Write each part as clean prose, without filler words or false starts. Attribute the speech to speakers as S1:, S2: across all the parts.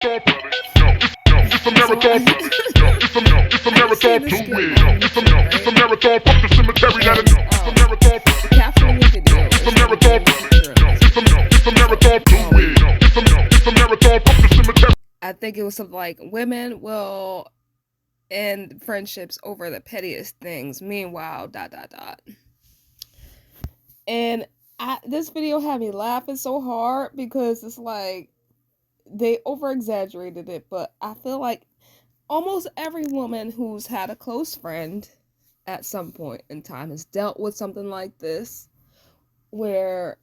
S1: It's a marathon. It's a marathon to win. It's a marathon from the cemetery that it's a marathon.
S2: Capturing the video.
S1: It's a marathon. It's a marathon to win. It's a marathon from the cemetery.
S2: I think it was something like women will end friendships over the pettiest things. Meanwhile, dot dot dot. And this video had me laughing so hard because it's like they over exaggerated it, but I feel like almost every woman who's had a close friend at some point in time has dealt with something like this, where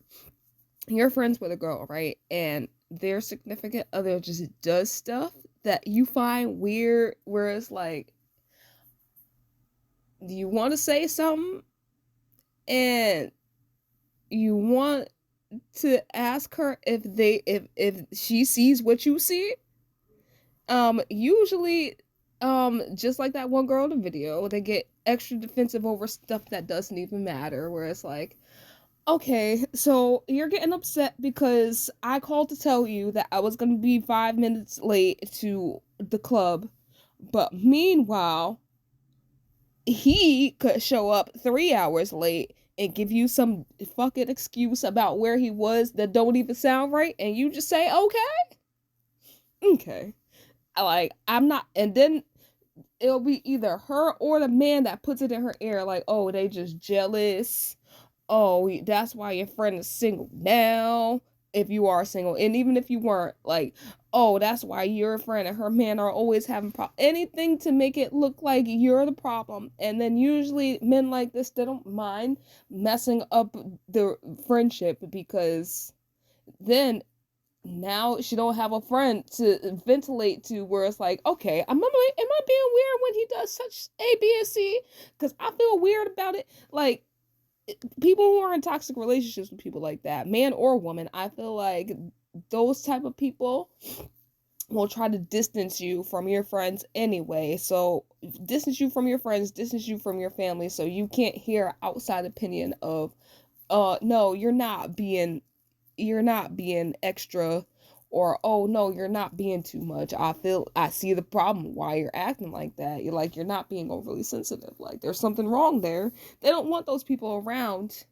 S2: you're friends with a girl, right? And their significant other just does stuff that you find weird, where it's like, do you want to say something? And you want to ask her if she sees what you see. Usually, just like that one girl in the video, they get extra defensive over stuff that doesn't even matter, where it's like, okay, so you're getting upset because I called to tell you that I was going to be 5 minutes late to the club, but meanwhile, he could show up 3 hours late and give you some fucking excuse about where he was that don't even sound right, and you just say, okay. I'm not, and then it'll be either her or the man that puts it in her ear, like, oh, they just jealous. Oh, that's why your friend is single now, if you are single. And even if you weren't, like, oh, that's why your friend and her man are always having anything to make it look like you're the problem. And then usually men like this, they don't mind messing up the friendship, because then now she don't have a friend to ventilate to, where it's like, okay, am I being weird when he does such A, B, and C? Because I feel weird about it. Like, people who are in toxic relationships with people like that, man or woman, I feel like those type of people will try to distance you from your friends anyway. So distance you from your friends, distance you from your family, so you can't hear outside opinion of, no, you're not being extra, or, oh no, you're not being too much. I see the problem why you're acting like that. You're not being overly sensitive. Like, there's something wrong there. They don't want those people around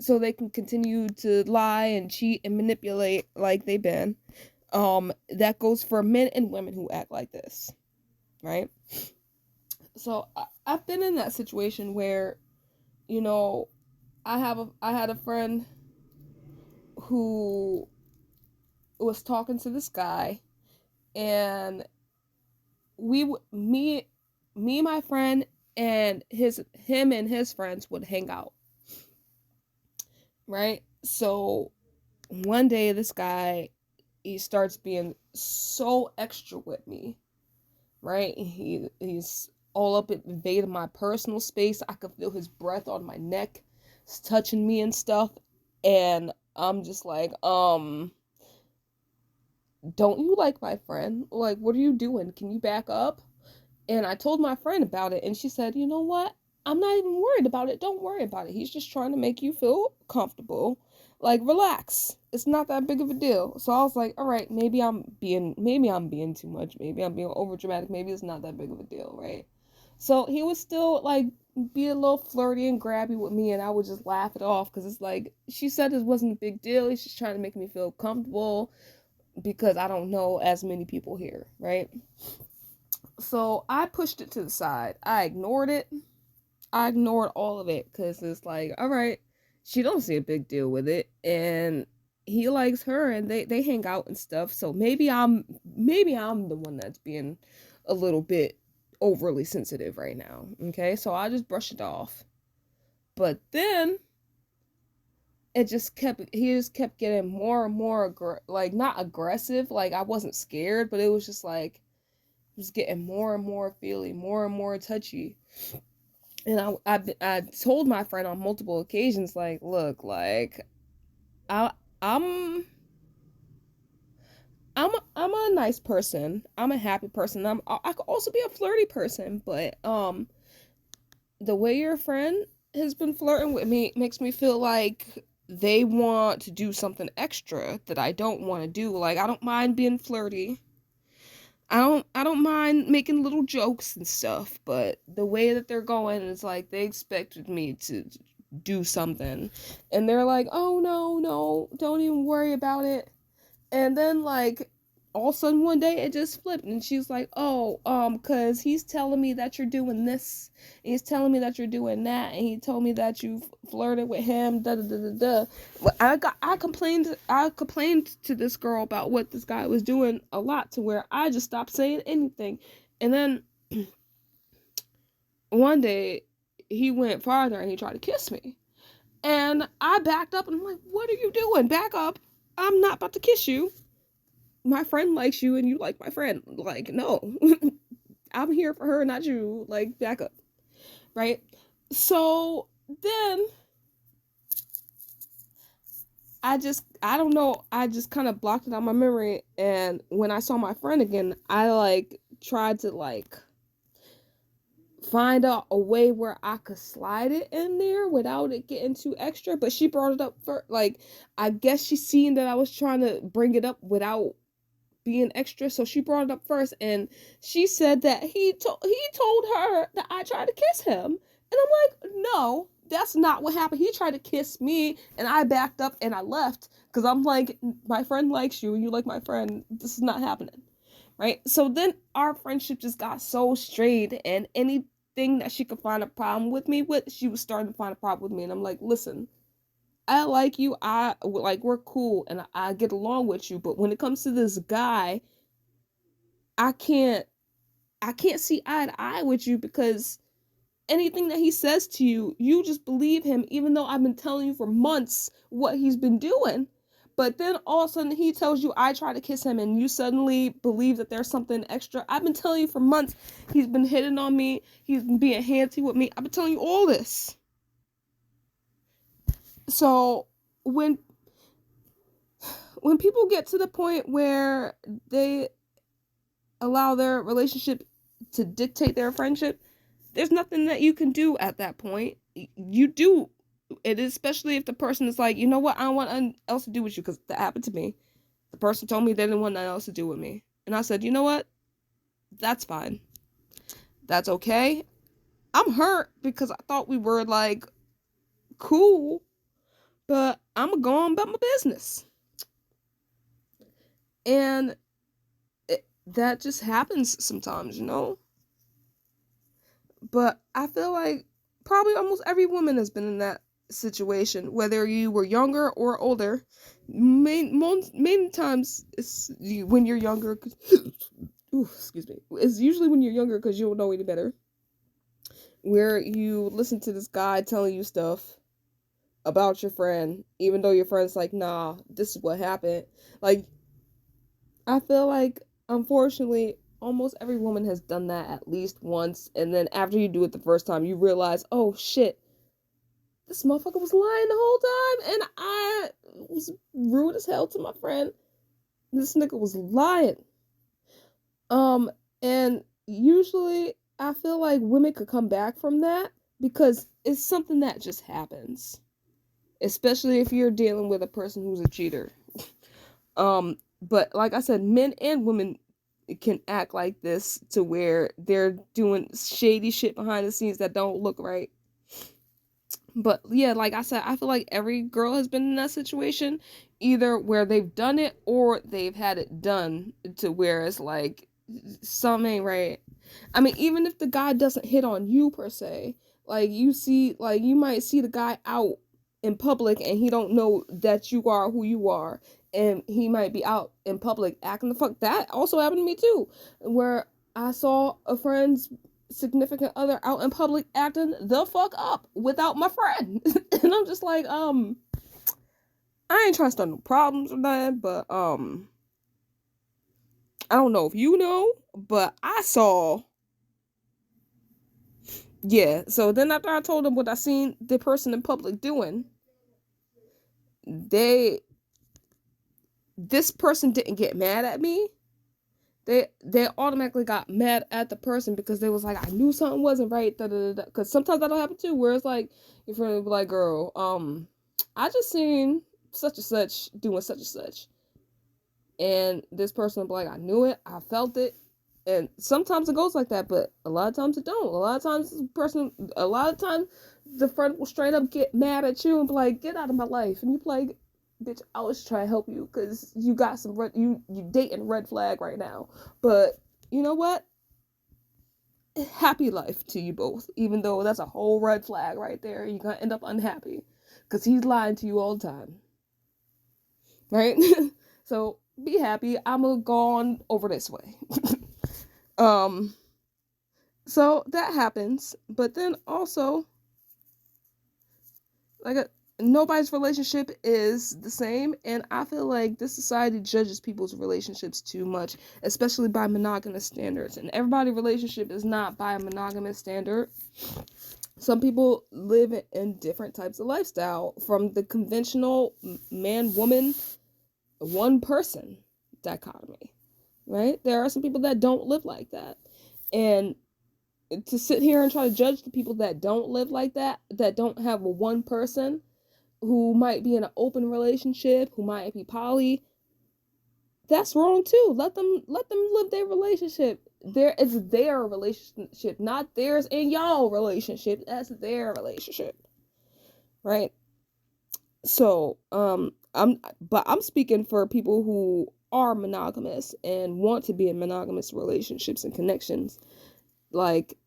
S2: so they can continue to lie and cheat and manipulate like they've been. That goes for men and women who act like this, right? So I've been in that situation where, I had a friend who was talking to this guy, and me, my friend, and him and his friends would hang out, right? So one day this guy, he starts being so extra with me, right? He's all up invading my personal space. I could feel his breath on my neck, it's touching me and stuff, and I'm just like, don't you like my friend? Like, what are you doing? Can you back up? And I told my friend about it, and she said, you know what? I'm not even worried about it. Don't worry about it. He's just trying to make you feel comfortable. Like, relax. It's not that big of a deal. So I was like, all right, maybe I'm being too much. Maybe I'm being over dramatic. Maybe it's not that big of a deal, right? So he was still like be a little flirty and grabby with me, and I would just laugh it off, because it's like, she said it wasn't a big deal. He's just trying to make me feel comfortable because I don't know as many people here, right? So I pushed it to the side. I ignored it. I ignored all of it, because it's like, all right, she don't see a big deal with it, and he likes her, and they hang out and stuff. So maybe I'm the one that's being a little bit overly sensitive right now. Okay, so I just brushed it off. But then he just kept getting more and more like, not aggressive, like I wasn't scared, but it was just like, it was getting more and more feely, more and more touchy. And I told my friend on multiple occasions, like, look, like, I I'm I'm a nice person. I'm a happy person. I could also be a flirty person, but the way your friend has been flirting with me makes me feel like they want to do something extra that I don't want to do. Like, I don't mind being flirty. I don't mind making little jokes and stuff, but the way that they're going is like they expected me to do something. And they're like, "Oh no, no, don't even worry about it." And then like all of a sudden one day it just flipped and she's like, "Oh, cuz he's telling me that you're doing this. And he's telling me that you're doing that, and he told me that you flirted with him, da da da da da." Well, I complained to this girl about what this guy was doing a lot, to where I just stopped saying anything. And then one day he went farther and he tried to kiss me. And I backed up and I'm like, "What are you doing? Back up. I'm not about to kiss you. My friend likes you and you like my friend. Like, no." I'm here for her, not you. Like, back up. Right? So then I don't know, I just kind of blocked it out of my memory. And when I saw my friend again, I like tried to like find out a way where I could slide it in there without it getting too extra. But she brought it up for like, I guess she seen that I was trying to bring it up without being extra, so she brought it up first, and she said that he told her that I tried to kiss him. And I'm like, "No, that's not what happened. He tried to kiss me and I backed up and I left, because I'm like, my friend likes you and you like my friend. This is not happening." Right? So then our friendship just got so strained, and anything that she could find a problem with me with, she was starting to find a problem with me. And I'm like, "Listen, I like you. I like, we're cool and I get along with you, but when it comes to this guy, I can't I can't see eye to eye with you, because anything that he says to you, you just believe him, even though I've been telling you for months what he's been doing." But then all of a sudden he tells you I try to kiss him and you suddenly believe that there's something extra. I've been telling you for months he's been hitting on me, he's been being handsy with me. I've been telling you all this. So when when people get to the point where they allow their relationship to dictate their friendship, there's nothing that you can do at that point. You do it, especially if the person is like, "You know what, I don't want nothing else to do with you," because that happened to me. The person told me they didn't want nothing else to do with me, and I said, "You know what, that's fine, that's okay. I'm hurt because I thought we were like cool, but I'm gonna go on about my business." And that just happens sometimes, you know. But I feel like probably almost every woman has been in that situation, whether you were younger or older. Main times it's when you're younger. Ooh, excuse me. It's usually when you're younger because you don't know any better. Where you listen to this guy telling you stuff about your friend, even though your friend's like, "Nah, this is what happened." Like, I feel like, unfortunately, almost every woman has done that at least once, and then after you do it the first time, you realize, "Oh shit, this motherfucker was lying the whole time, and I was rude as hell to my friend. This nigga was lying." Um, and usually I feel like women could come back from that because it's something that just happens, especially if you're dealing with a person who's a cheater. But like I said, men and women can act like this, to where they're doing shady shit behind the scenes that don't look right. But yeah, like I said, I feel like every girl has been in that situation, either where they've done it or they've had it done, to where it's like something ain't right. I mean, even if the guy doesn't hit on you per se, like you might see the guy out in public and he don't know that you are who you are, and he might be out in public acting the fuck. That also happened to me too, where I saw a friend's significant other out in public acting the fuck up without my friend. And I'm just like, I ain't trying to start no problems or nothing, but I don't know if you know, but I saw. Yeah, so then after I told them what I seen the person in public doing, they this person didn't get mad at me. They automatically got mad at the person, because they was like, "I knew something wasn't right." Because sometimes that'll happen too, where it's like your friend will be like, "Girl, I just seen such and such doing such and such," and this person will be like, "I knew it, I felt it." And sometimes it goes like that, but a lot of times it don't. A lot of times the friend will straight up get mad at you and be like, get out of my life. And you be like, bitch, I was trying to help you because you got some you dating red flag right now. But you know what? Happy life to you both, even though that's a whole red flag right there. You're gonna end up unhappy because he's lying to you all the time, right? So be happy. I'm gonna go on over this way. So that happens, but then also, like, nobody's relationship is the same, and I feel like this society judges people's relationships too much, especially by monogamous standards, and everybody's relationship is not by a monogamous standard. Some people live in different types of lifestyle, from the conventional man-woman, one-person dichotomy, right? There are some people that don't live like that, and to sit here and try to judge the people that don't live like that don't have a one person, who might be in an open relationship, who might be poly, that's wrong too. Let them live their relationship. It's their relationship, not theirs and y'all relationship. That's their relationship, right? So I'm speaking for people who are monogamous and want to be in monogamous relationships and connections. Like,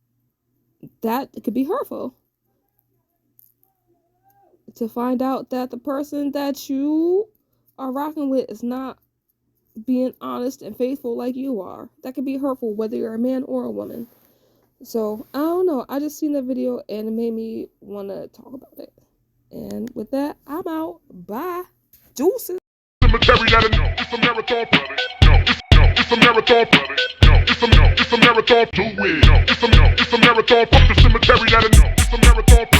S2: that could be hurtful, to find out that the person that you are rocking with is not being honest and faithful like you are. That could be hurtful, whether you're a man or a woman. So, I don't know. I just seen the video and it made me want to talk about it. And with that, I'm out. Bye. Deuces.
S1: Cemetery that no, it's a marathon, brother. No, it's a marathon, brother. No, it's a marathon, do it. No, it's a marathon. Fuck the cemetery that no, it's a marathon.